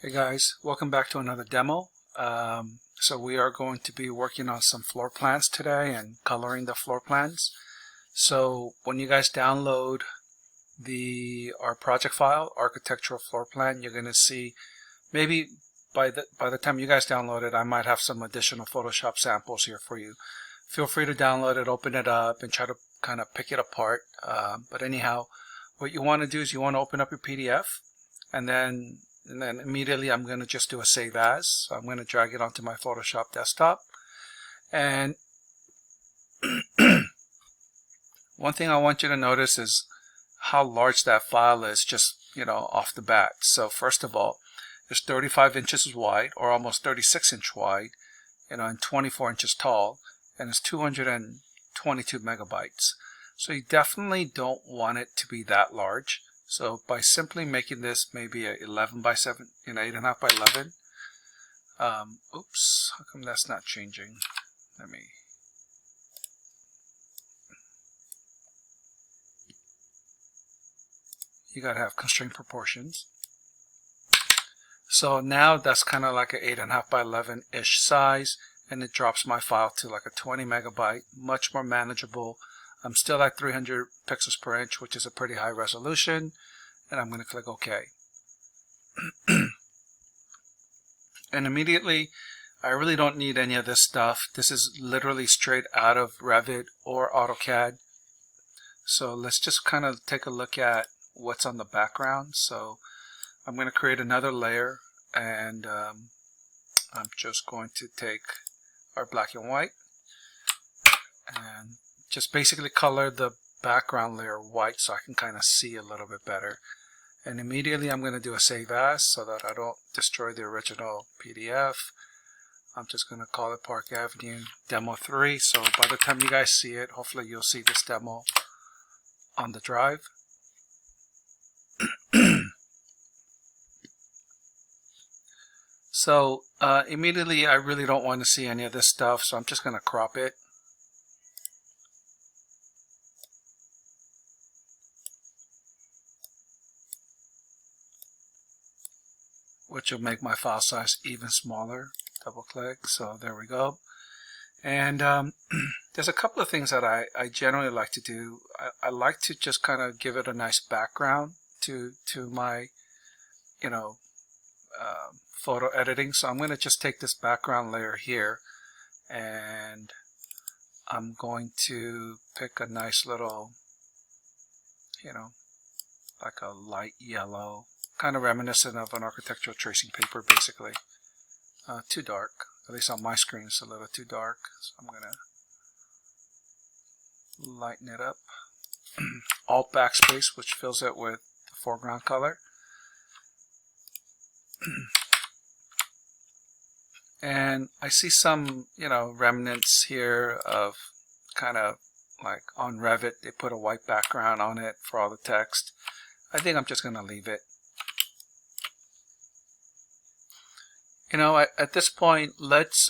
Hey guys, welcome back to another demo. So we are going to be working on some floor plans today and coloring the floor plans. So when you guys download our project file, architectural floor plan, you're going to see maybe by the time you guys download it, I might have some additional Photoshop samples here for you. Feel free to download it, open it up, and try to kind of pick it apart. But anyhow, what you want to do is you want to open up your PDF, and then immediately I'm going to just do a save as. So I'm going to drag it onto my Photoshop desktop. And one thing I want you to notice is how large that file is just, off the bat. So first of all, it's 35 inches wide, or almost 36 inch wide, and 24 inches tall, and it's 222 megabytes. So you definitely don't want it to be that large. So by simply making this maybe a 11 by 7, 8.5 by 11. Oops, how come that's not changing? You gotta have constraint proportions. So now that's kind of like an 8.5 by 11-ish size, and it drops my file to like a 20 megabyte, much more manageable. I'm still at 300 pixels per inch, which is a pretty high resolution, and I'm going to click OK. And immediately, I really don't need any of this stuff. This is literally straight out of Revit or AutoCAD. So let's just kind of take a look at what's on the background. So I'm going to create another layer, and I'm just going to take our black and white and just basically color the background layer white so I can kind of see a little bit better. And immediately I'm going to do a save as so that I don't destroy the original PDF. I'm just going to call it Park Avenue Demo 3. So by the time you guys see it, hopefully you'll see this demo on the drive. So immediately I really don't want to see any of this stuff, so I'm just going to crop it. Which will make my file size even smaller. Double click, so there we go. And there's a couple of things that I generally like to do. I like to just kind of give it a nice background to my photo editing. So I'm going to just take this background layer here, and I'm going to pick a nice little, like a light yellow, kind of reminiscent of an architectural tracing paper, basically. Too dark. At least on my screen it's a little too dark. So I'm going to lighten it up. Alt backspace, which fills it with the foreground color. And I see some, remnants here of kind of like on Revit, they put a white background on it for all the text. I think I'm just going to leave it. At this point, let's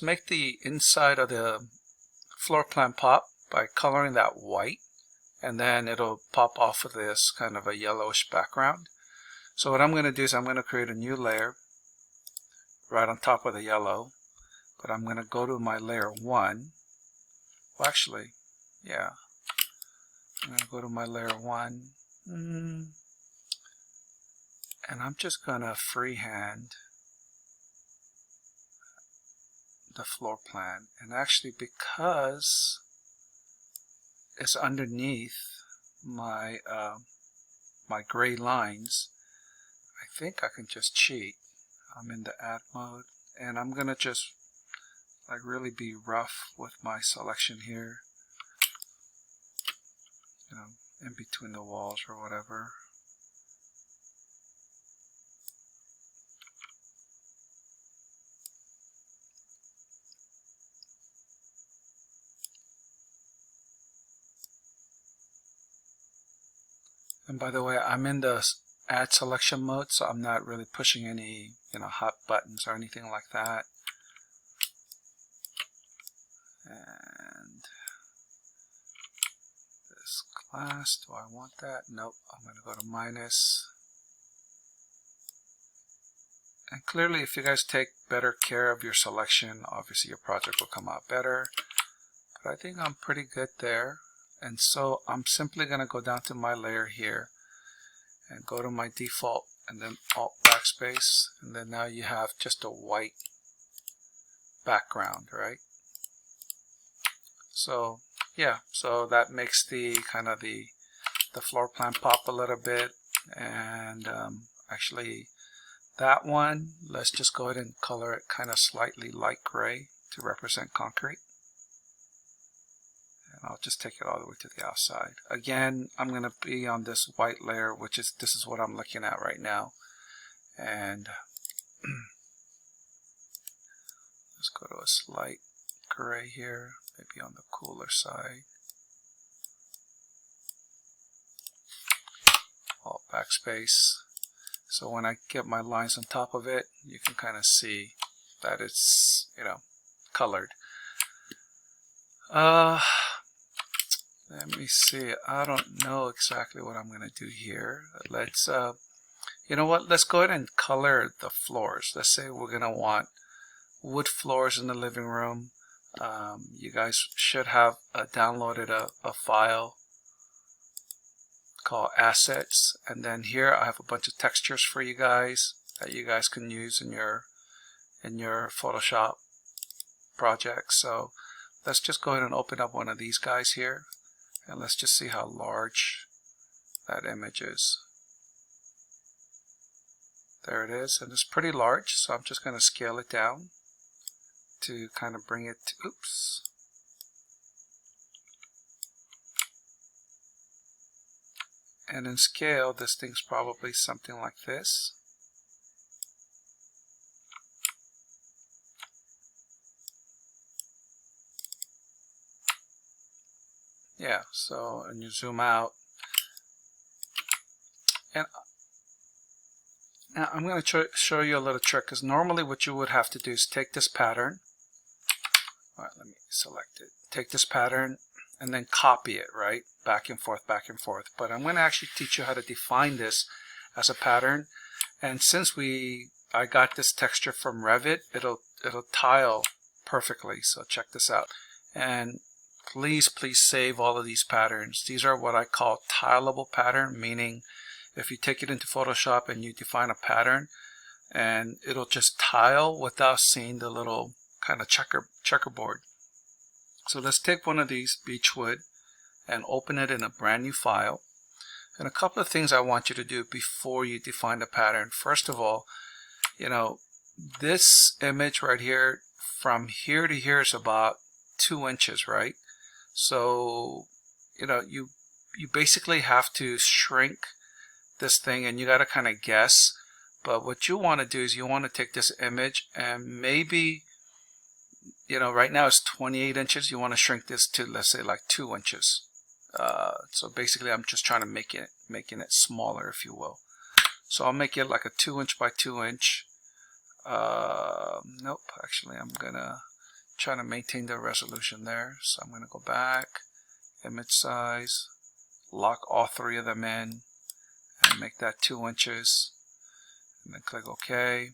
make the inside of the floor plan pop by coloring that white, and then it'll pop off of this kind of a yellowish background. So what I'm going to do is I'm going to create a new layer right on top of the yellow, but I'm going to go to my layer 1. Well, actually, yeah, I'm going to go to my layer 1, and I'm just going to freehand the floor plan. And actually, because it's underneath my my gray lines, I think I can just cheat. I'm in the add mode, and I'm gonna just like really be rough with my selection here, in between the walls or whatever. And by the way, I'm in the add selection mode, so I'm not really pushing any hot buttons or anything like that. And this class, do I want that? Nope. I'm going to go to minus. And clearly, if you guys take better care of your selection, obviously your project will come out better. But I think I'm pretty good there. And so I'm simply going to go down to my layer here and go to my default and then Alt backspace. And then now you have just a white background, right? So yeah, so that makes the kind of the floor plan pop a little bit. And actually that one, let's just go ahead and color it kind of slightly light gray to represent concrete. And I'll just take it all the way to the outside. Again, I'm going to be on this white layer, which is, this is what I'm looking at right now. And let's go to a slight gray here, maybe on the cooler side. Alt backspace. So when I get my lines on top of it, you can kind of see that it's, you know, colored. Let me see. I don't know exactly what I'm going to do here. Let's, you know what? Let's go ahead and color the floors. Let's say we're going to want wood floors in the living room. You guys should have downloaded a file called assets, and then here I have a bunch of textures for you guys that you guys can use in your Photoshop project. So let's just go ahead and open up one of these guys here, and let's just see how large that image is. There it is, and it's pretty large, so I'm just going to scale it down to kind of bring it to, oops. And in scale, this thing's probably something like this. Yeah, so, and you zoom out. And now I'm going to show you a little trick, because normally what you would have to do is take this pattern. All right, let me select it. Take this pattern and then copy it, right? Back and forth, back and forth. But I'm going to actually teach you how to define this as a pattern. And since I got this texture from Revit, it'll tile perfectly. So check this out. And please save all of these patterns. These are what I call tileable pattern, meaning if you take it into Photoshop and you define a pattern, and it'll just tile without seeing the little kind of checkerboard. So let's take one of these beechwood and open it in a brand new file. And a couple of things I want you to do before you define the pattern. First of all, you know, this image right here, from here to here is about 2 inches, right? So, you know, you basically have to shrink this thing, and you got to kind of guess. But what you want to do is you want to take this image and maybe, you know, right now it's 28 inches. You want to shrink this to, let's say, like 2 inches. So basically I'm just trying to making it smaller, if you will. So I'll make it like a 2 inch by 2 inch. Nope, actually I'm gonna try to maintain the resolution there. So I'm gonna go back, image size, lock all 3 of them in, and make that 2 inches, and then click OK.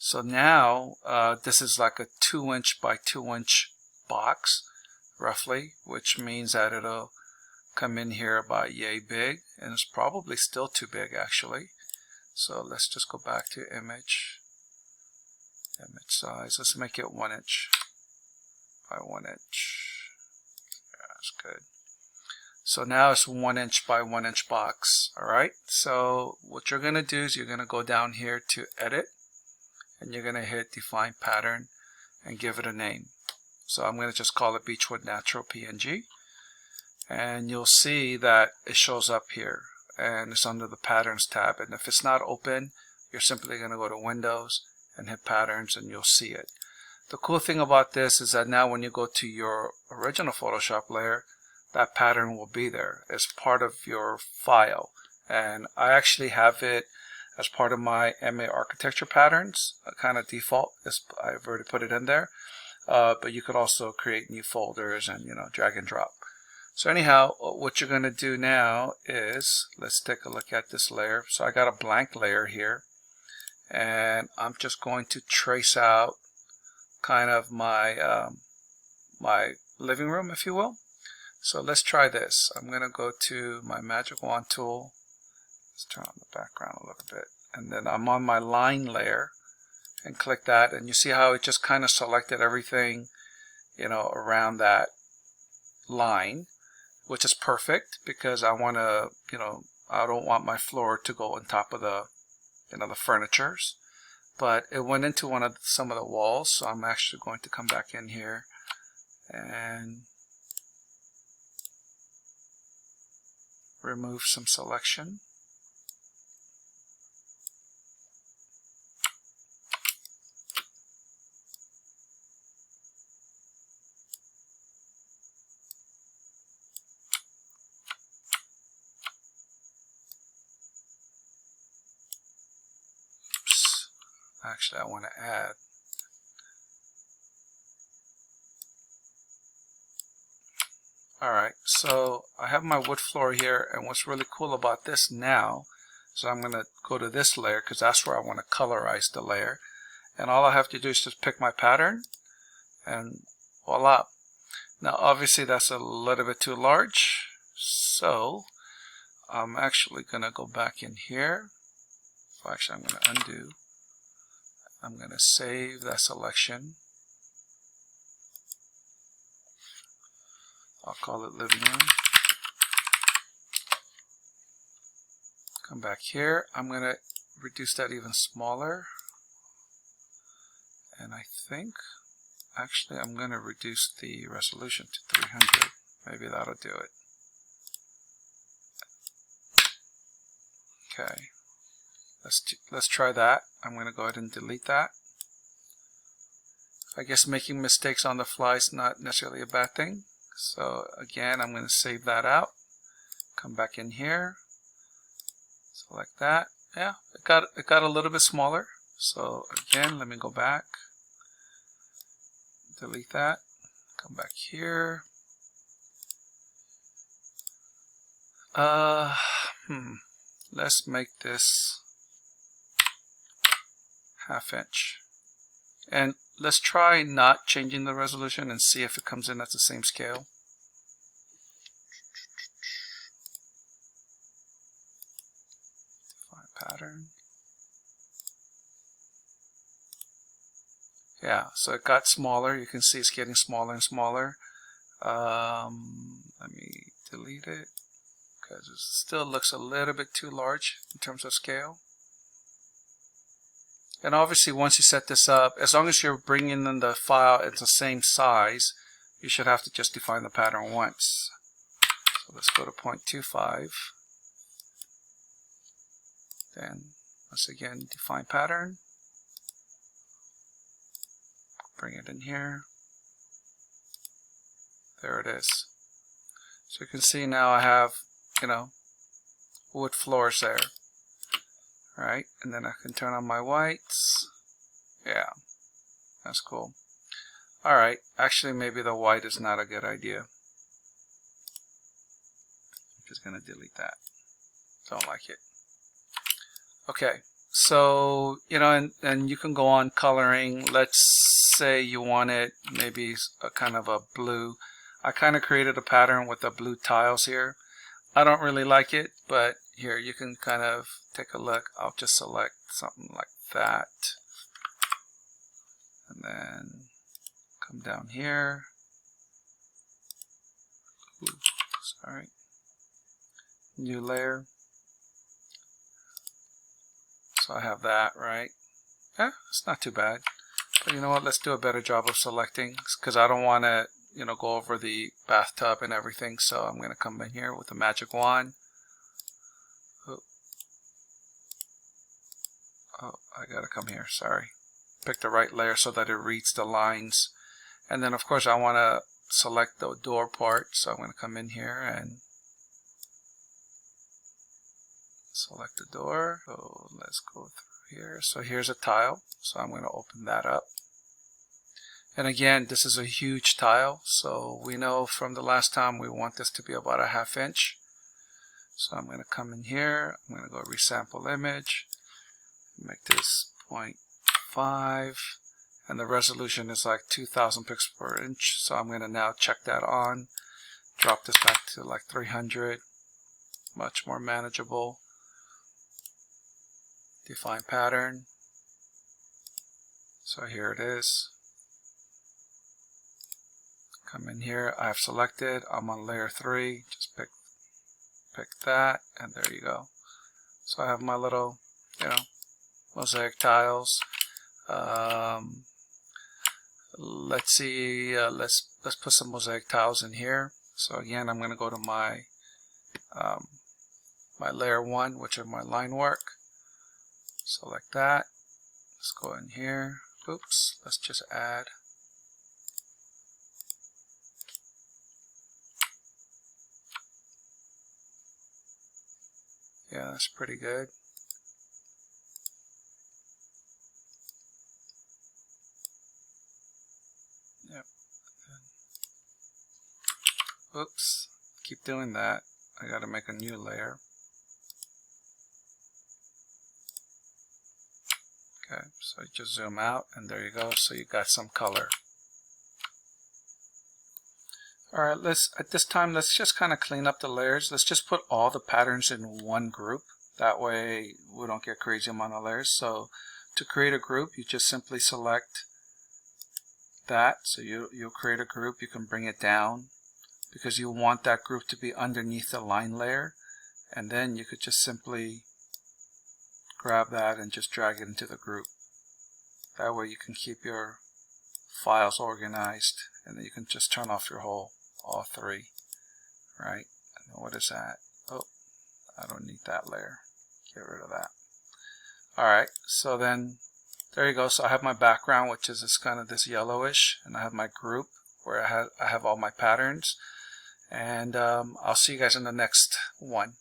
So now this is like a 2 inch by 2 inch box, roughly, which means that it'll come in here about yay big, and it's probably still too big actually. So let's just go back to image size. Let's make it 1 inch by 1 inch. Yeah, that's good. So now it's 1 inch by 1 inch box. All right. So what you're going to do is you're going to go down here to edit, and you're going to hit define pattern and give it a name. So I'm going to just call it Beechwood Natural PNG, and you'll see that it shows up here, and it's under the patterns tab. And if it's not open, you're simply going to go to Windows and hit patterns, and you'll see it. The cool thing about this is that now when you go to your original Photoshop layer, that pattern will be there as part of your file. And I actually have it as part of my MA architecture patterns, kind of default. I've already put it in there. But you could also create new folders and, you know, drag and drop. So anyhow, what you're going to do now is, let's take a look at this layer. So I got a blank layer here, and I'm just going to trace out kind of my my living room, if you will. So let's try this. I'm going to go to my magic wand tool. Let's turn on the background a little bit, and then I'm on my line layer and click that, and you see how it just kind of selected everything, you know, around that line, which is perfect because I want to, you know, I don't want my floor to go on top of the, you know, the furnitures. But it went into some of the walls, so I'm actually going to come back in here and remove some selection. Actually, I want to add. Alright, so I have my wood floor here, and what's really cool about this now, so I'm going to go to this layer because that's where I want to colorize the layer. And all I have to do is just pick my pattern, and voila. Now obviously that's a little bit too large, so I'm actually going to go back in here. Well, actually, I'm going to undo. I'm going to save that selection. I'll call it living room. Come back here. I'm going to reduce that even smaller. And I think, actually, I'm going to reduce the resolution to 300. Maybe that'll do it. Okay. Let's try that. I'm going to go ahead and delete that. I guess making mistakes on the fly is not necessarily a bad thing. So again, I'm going to save that out. Come back in here. Select that. Yeah, it got a little bit smaller. So again, let me go back. Delete that. Come back here. Let's make this 1/2 inch. And let's try not changing the resolution and see if it comes in at the same scale. Define pattern. Yeah, so it got smaller. You can see it's getting smaller and smaller. Let me delete it because it still looks a little bit too large in terms of scale. And obviously once you set this up, as long as you're bringing in the file at the same size, you should have to just define the pattern once. So let's go to 0.25. Then once again, define pattern. Bring it in here. There it is. So you can see now I have, you know, wood floors there. Right, and then I can turn on my whites. Yeah, that's cool. Alright, actually maybe the white is not a good idea. I'm just going to delete that. Don't like it. Okay, so, you know, and you can go on coloring. Let's say you wanted maybe a kind of a blue. I kind of created a pattern with the blue tiles here. I don't really like it, but here you can kind of take a look. I'll just select something like that. And then come down here. Ooh, sorry. New layer. So I have that, right? Yeah, it's not too bad. But you know what? Let's do a better job of selecting because I don't want to, you know, go over the bathtub and everything. So I'm going to come in here with the magic wand. Oh, I gotta come here, sorry. Pick the right layer so that it reads the lines. And then of course I want to select the door part, so I'm going to come in here and select the door. So let's go through here. So here's a tile, so I'm going to open that up. And again, this is a huge tile, so we know from the last time we want this to be about a 1/2 inch. So I'm going to come in here, I'm going to go resample image, make this 0.5, and the resolution is like 2000 pixels per inch. So I'm going to now check that on, drop this back to like 300, much more manageable. Define pattern. So here it is. Come in here, I've selected, I'm on layer 3, just pick that, and there you go. So I have my little, mosaic tiles. Let's see, let's put some mosaic tiles in here. So again, I'm going to go to my my layer 1, which are my line work. Select that. Let's go in here. Oops, let's just add. Yeah, that's pretty good. Yep. Oops, keep doing that. I gotta make a new layer. Okay, so you just zoom out and there you go. So you got some color. Alright, at this time, let's just kind of clean up the layers. Let's just put all the patterns in one group. That way we don't get crazy amount of layers. So to create a group, you just simply select that. So you'll create a group. You can bring it down because you want that group to be underneath the line layer. And then you could just simply grab that and just drag it into the group. That way you can keep your files organized, and then you can just turn off your all three, right? And what is that? Oh, I don't need that layer. Get rid of that. Alright, so then there you go. So I have my background, which is this kind of this yellowish, and I have my group where I have all my patterns. And I'll see you guys in the next one.